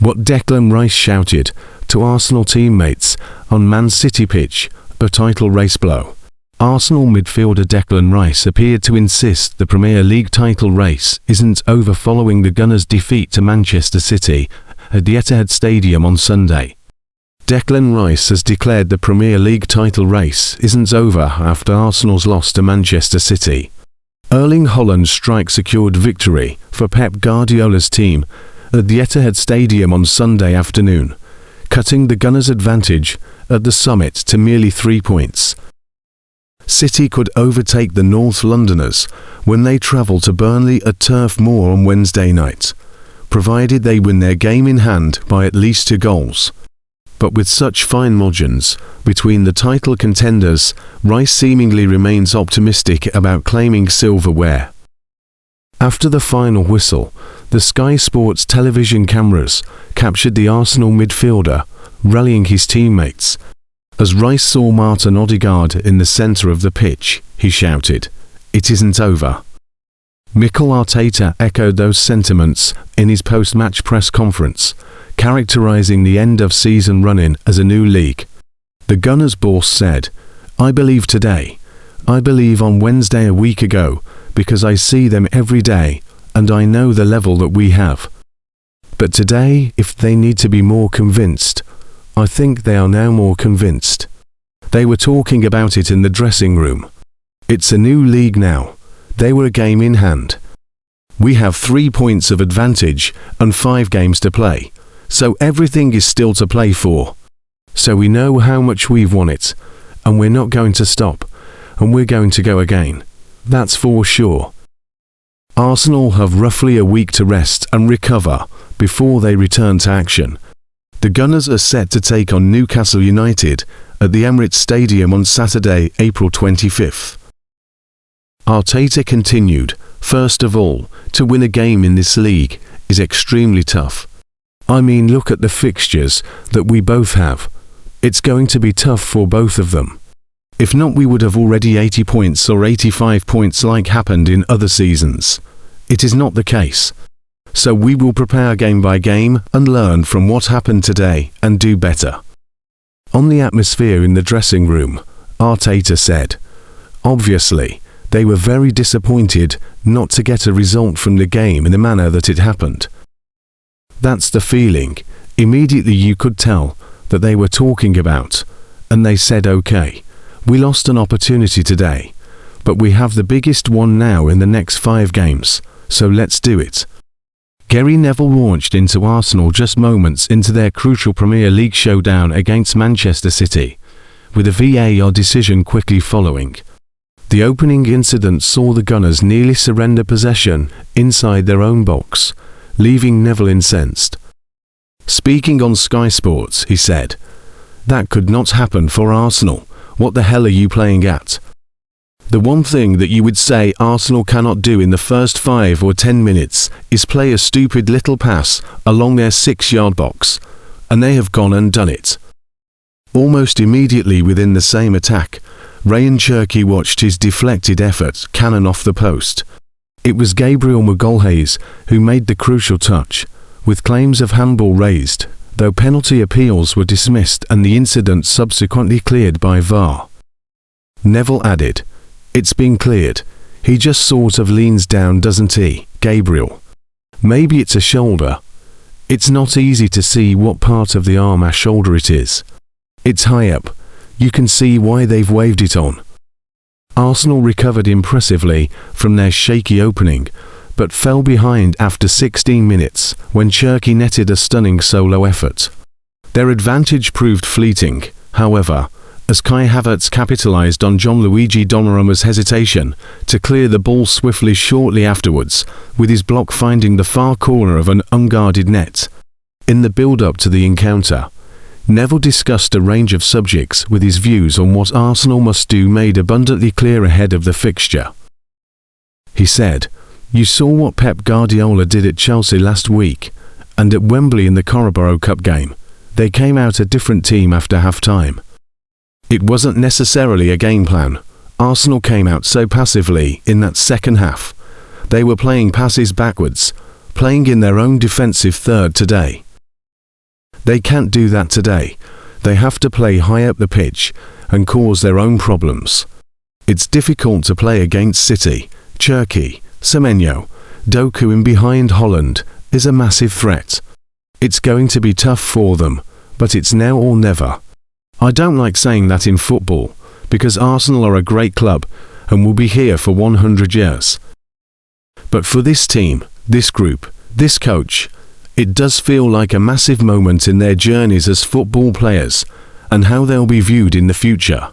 What Declan Rice shouted to Arsenal teammates on Man City pitch, a title race blow. Arsenal midfielder Declan Rice appeared to insist the Premier League title race isn't over following the Gunners' defeat to Manchester City at the Etihad Stadium on Sunday. Declan Rice has declared the Premier League title race isn't over after Arsenal's loss to Manchester City. Erling Haaland's strike secured victory for Pep Guardiola's team at the Etihad Stadium on Sunday afternoon, cutting the Gunners' advantage at the summit to merely 3 points. City could overtake the North Londoners when they travel to Burnley at Turf Moor on Wednesday night, provided they win their game in hand by at least 2 goals. But with such fine margins between the title contenders, Rice seemingly remains optimistic about claiming silverware. After the final whistle, the Sky Sports television cameras captured the Arsenal midfielder rallying his teammates. As Rice saw Martin Odegaard in the centre of the pitch, he shouted, "It isn't over." Mikel Arteta echoed those sentiments in his post-match press conference, characterising the end-of-season run-in as a new league. The Gunners boss said, "I believe today. I believe on Wednesday a week ago, because I see them every day, and I know the level that we have. But today, if they need to be more convinced, I think they are now more convinced." They were talking about it in the dressing room. It's a new league now. They were a game in hand. We have 3 points of advantage and 5 games to play, so everything is still to play for. So we know how much we've won it, and we're not going to stop, and we're going to go again. That's for sure. Arsenal have roughly a week to rest and recover before they return to action. The Gunners are set to take on Newcastle United at the Emirates Stadium on Saturday, April 25th. Arteta continued, "First of all, to win a game in this league is extremely tough. I mean, look at the fixtures that we both have. It's going to be tough for both of them. If not, we would have already 80 points or 85 points like happened in other seasons. It is not the case. So we will prepare game by game and learn from what happened today and do better." On the atmosphere in the dressing room, Arteta said, "Obviously, they were very disappointed not to get a result from the game in the manner that it happened. That's the feeling. Immediately you could tell that they were talking about, and they said, okay, we lost an opportunity today, but we have the biggest one now in the next 5 games, so let's do it." Gary Neville launched into Arsenal just moments into their crucial Premier League showdown against Manchester City, with a VAR decision quickly following. The opening incident saw the Gunners nearly surrender possession inside their own box, leaving Neville incensed. Speaking on Sky Sports, he said, "That could not happen for Arsenal. What the hell are you playing at? The one thing that you would say Arsenal cannot do in the first 5 or 10 minutes is play a stupid little pass along their 6-yard box, and they have gone and done it." Almost immediately within the same attack, Ryan Cherky watched his deflected effort cannon off the post. It was Gabriel Magalhaes who made the crucial touch, with claims of handball raised, though penalty appeals were dismissed and the incident subsequently cleared by VAR. Neville added, "It's been cleared. He just sort of leans down, doesn't he, Gabriel? Maybe it's a shoulder. It's not easy to see what part of the arm or shoulder it is. It's high up. You can see why they've waved it on." Arsenal recovered impressively from their shaky opening, but fell behind after 16 minutes when Cherky netted a stunning solo effort. Their advantage proved fleeting, however, as Kai Havertz capitalised on Gianluigi Donnarumma's hesitation to clear the ball swiftly shortly afterwards, with his block finding the far corner of an unguarded net. In the build-up to the encounter, Neville discussed a range of subjects with his views on what Arsenal must do made abundantly clear ahead of the fixture. He said, "You saw what Pep Guardiola did at Chelsea last week, and at Wembley in the Carabao Cup game. They came out a different team after half-time. It wasn't necessarily a game plan. Arsenal came out so passively in that second half. They were playing passes backwards, playing in their own defensive third today. They can't do that today. They have to play high up the pitch and cause their own problems. It's difficult to play against City. Cherki, Semenyo, Doku in behind Holland is a massive threat. It's going to be tough for them, but it's now or never. I don't like saying that in football, because Arsenal are a great club and will be here for 100 years. But for this team, this group, this coach, it does feel like a massive moment in their journeys as football players and how they'll be viewed in the future.